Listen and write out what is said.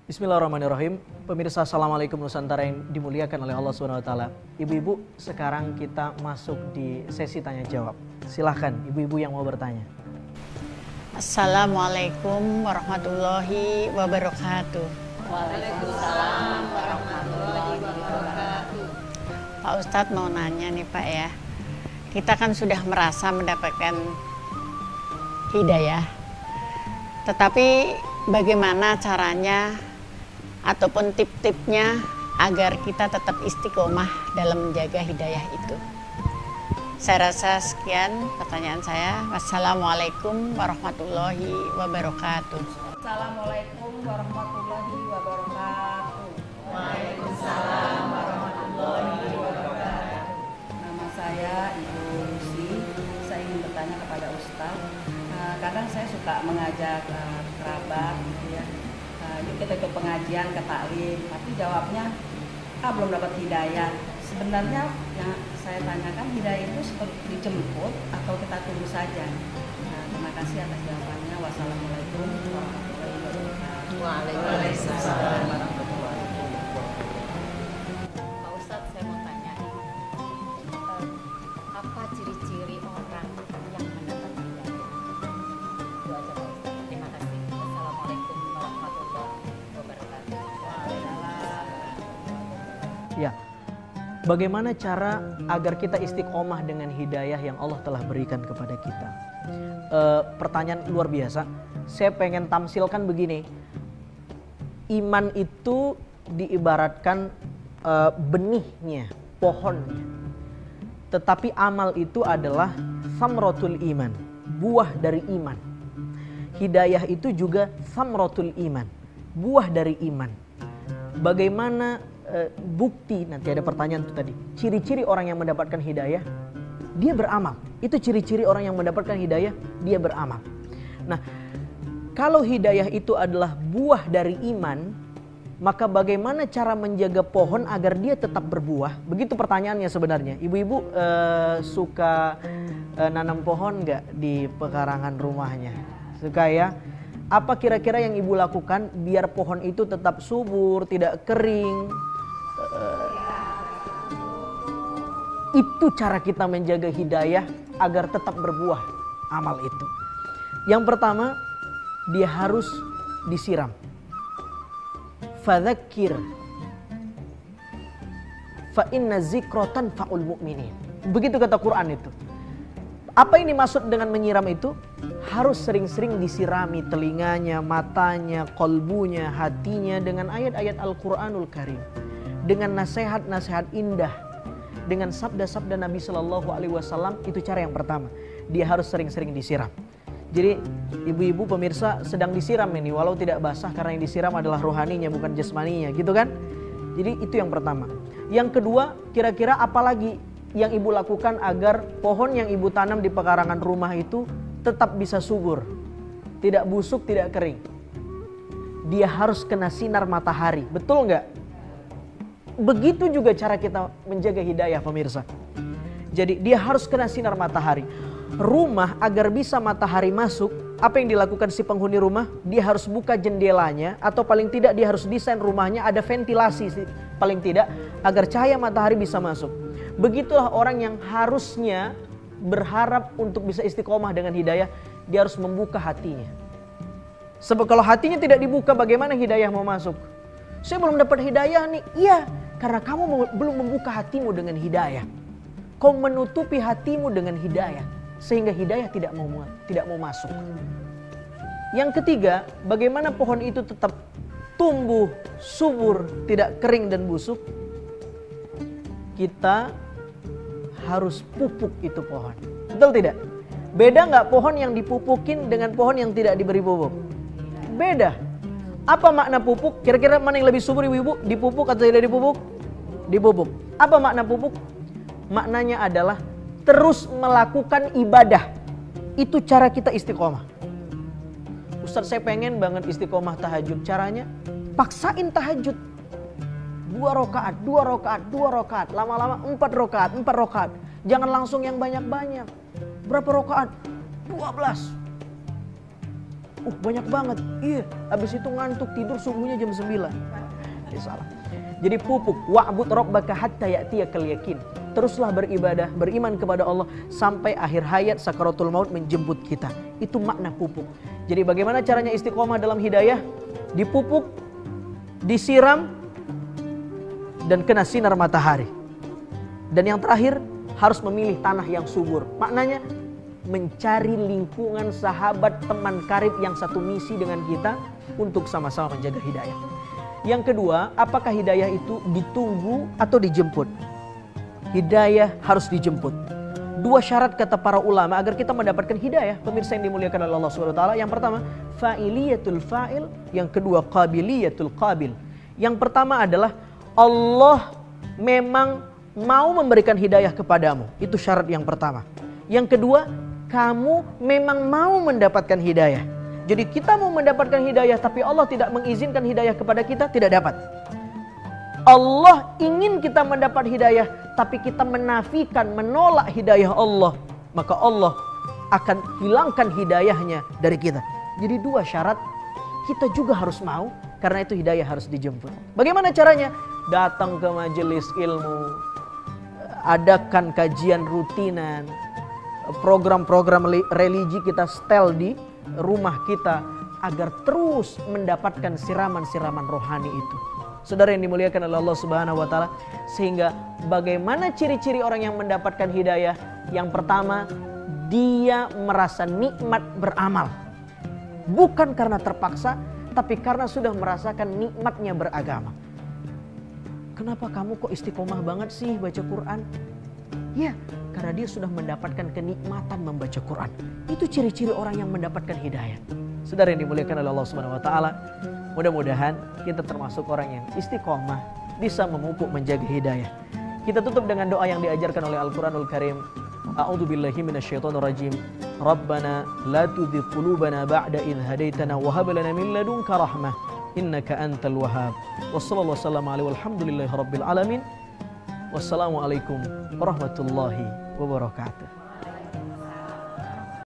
Bismillahirrahmanirrahim. Pemirsa, Assalamualaikum Nusantara yang dimuliakan oleh Allah SWT. Ibu-ibu, sekarang kita masuk di sesi tanya jawab. Silahkan ibu-ibu yang mau bertanya. Assalamualaikum warahmatullahi wabarakatuh. Waalaikumsalam warahmatullahi wabarakatuh. Pak Ustadz mau nanya nih Pak ya. Kita kan sudah merasa mendapatkan hidayah. Tetapi bagaimana caranya ataupun tip-tipnya agar kita tetap istiqomah dalam menjaga hidayah itu? Saya rasa sekian pertanyaan saya. Wassalamualaikum warahmatullahi wabarakatuh. Assalamualaikum warahmatullahi wabarakatuh. Waalaikumsalam warahmatullahi wabarakatuh. Nama saya Ibu Lucy. Saya ingin bertanya kepada Ustadz. Kadang saya suka mengajak kerabat, gitu ya. Yuk kita ikut pengajian ke taklim, tapi jawabnya belum dapat hidayah. Sebenarnya yang saya tanyakan, hidayah itu seperti dijemput atau kita tunggu saja? Terima kasih atas jawabannya. Wassalamualaikum warahmatullahi wabarakatuh. Waalaikumsalam. Pak Ustadz, saya mau tanya, apa ciri-ciri orang yang mendapat hidayah? Itu aja Pak Ustadz. Terima kasih. Wassalamualaikum warahmatullahi wabarakatuh. Ya, bagaimana cara agar kita istiqomah dengan hidayah yang Allah telah berikan kepada kita? Pertanyaan luar biasa. Saya pengen tamsilkan begini. Iman itu diibaratkan benihnya, pohonnya. Tetapi amal itu adalah samratul iman, buah dari iman. Hidayah itu juga samratul iman, buah dari iman. Bagaimana bukti, nanti ada pertanyaan itu tadi, ciri-ciri orang yang mendapatkan hidayah? Dia beramal. Itu ciri-ciri orang yang mendapatkan hidayah, dia beramal. Nah, kalau hidayah itu adalah buah dari iman, maka bagaimana cara menjaga pohon agar dia tetap berbuah? Begitu pertanyaannya sebenarnya. Ibu-ibu suka nanam pohon nggak di pekarangan rumahnya? Suka ya? Apa kira-kira yang ibu lakukan biar pohon itu tetap subur, tidak kering? Itu cara kita menjaga hidayah agar tetap berbuah amal itu. Yang pertama, dia harus disiram. Fadzakir fa inna zikratan fa'ul mu'minin. Begitu kata Quran itu. Apa ini maksud dengan menyiram itu? Harus sering-sering disirami telinganya, matanya, kolbunya, hatinya dengan ayat-ayat Al-Quranul Karim. Dengan nasihat-nasihat indah, dengan sabda-sabda Nabi Shallallahu Alaihi Wasallam. Itu cara yang pertama. Dia harus sering-sering disiram. Jadi ibu-ibu pemirsa sedang disiram ini, walau tidak basah karena yang disiram adalah rohaninya bukan jasmaninya, gitu kan? Jadi itu yang pertama. Yang kedua, kira-kira apalagi yang ibu lakukan agar pohon yang ibu tanam di pekarangan rumah itu tetap bisa subur, tidak busuk, tidak kering? Dia harus kena sinar matahari, betul nggak? Begitu juga cara kita menjaga hidayah pemirsa. Jadi dia harus kena sinar matahari. Rumah agar bisa matahari masuk, apa yang dilakukan si penghuni rumah? Dia harus buka jendelanya, atau paling tidak dia harus desain rumahnya ada ventilasi paling tidak agar cahaya matahari bisa masuk. Begitulah orang yang harusnya berharap untuk bisa istiqomah dengan hidayah, dia harus membuka hatinya. Sebab kalau hatinya tidak dibuka, bagaimana hidayah mau masuk? Saya belum dapat hidayah nih. Iya, karena kamu belum membuka hatimu dengan hidayah. Kau menutupi hatimu dengan hidayah, sehingga hidayah tidak mau masuk. Yang ketiga, bagaimana pohon itu tetap tumbuh subur, tidak kering dan busuk? Kita harus pupuk itu pohon. Betul tidak? Beda nggak pohon yang dipupukin dengan pohon yang tidak diberi pupuk? Beda. Apa makna pupuk? Kira-kira mana yang lebih subur ibu-ibu? Dipupuk atau tidak dipupuk? Dipupuk. Apa makna pupuk? Maknanya adalah terus melakukan ibadah. Itu cara kita istiqomah. Ustaz, saya pengen banget istiqomah tahajud. Caranya? Paksain tahajud. 2 rakaat, 2 rakaat, 2 rakaat. Lama-lama 4 rakaat, 4 rakaat. Jangan langsung yang banyak-banyak. Berapa rakaat? 12. banyak banget. Iya, habis itu ngantuk tidur subuhnya jam 9. Ya salah. Jadi pupuk, wa'bud rabbaka hatta ya'tiyakal yakin. Teruslah beribadah, beriman kepada Allah sampai akhir hayat sakaratul maut menjemput kita. Itu makna pupuk. Jadi bagaimana caranya istiqomah dalam hidayah? Dipupuk, disiram, dan kena sinar matahari. Dan yang terakhir, harus memilih tanah yang subur. Maknanya mencari lingkungan sahabat, teman karib yang satu misi dengan kita untuk sama-sama menjaga hidayah. Yang kedua, apakah hidayah itu ditunggu atau dijemput? Hidayah harus dijemput. Dua syarat kata para ulama agar kita mendapatkan hidayah, pemirsa yang dimuliakan oleh Allah Subhanahu wa taala. Yang pertama, fa'iliyatul fa'il, yang kedua qabiliyatul qabil. Yang pertama adalah Allah memang mau memberikan hidayah kepadamu. Itu syarat yang pertama. Yang kedua, kamu memang mau mendapatkan hidayah. Jadi kita mau mendapatkan hidayah tapi Allah tidak mengizinkan hidayah kepada kita, tidak dapat. Allah ingin kita mendapat hidayah tapi kita menafikan, menolak hidayah Allah, maka Allah akan hilangkan hidayahnya dari kita. Jadi dua syarat kita juga harus mau, karena itu hidayah harus dijemput. Bagaimana caranya? Datang ke majelis ilmu, adakan kajian rutinan, program-program religi kita setel di rumah kita agar terus mendapatkan siraman-siraman rohani itu. Saudara yang dimuliakan oleh Allah Subhanahu wa taala, sehingga bagaimana ciri-ciri orang yang mendapatkan hidayah? Yang pertama, dia merasa nikmat beramal. Bukan karena terpaksa, tapi karena sudah merasakan nikmatnya beragama. Kenapa kamu kok istiqomah banget sih baca Quran? Ya, karena dia sudah mendapatkan kenikmatan membaca Quran. Itu ciri-ciri orang yang mendapatkan hidayah. Saudara yang dimuliakan oleh Allah Subhanahu wa taala, mudah-mudahan kita termasuk orang yang istiqomah, bisa memupuk menjaga hidayah. Kita tutup dengan doa yang diajarkan oleh Al-Qur'anul Karim. A'udzubillahi minasyaitonirrajim. Rabbana la tuzigh qulubana ba'da idh hadaitana wa hab lana min ladunka rahmah innaka antal wahhab. Wassallallahu wasallam alaihi walhamdulillahi rabbil alamin. Wassalamualaikum warahmatullahi wabarakatuh.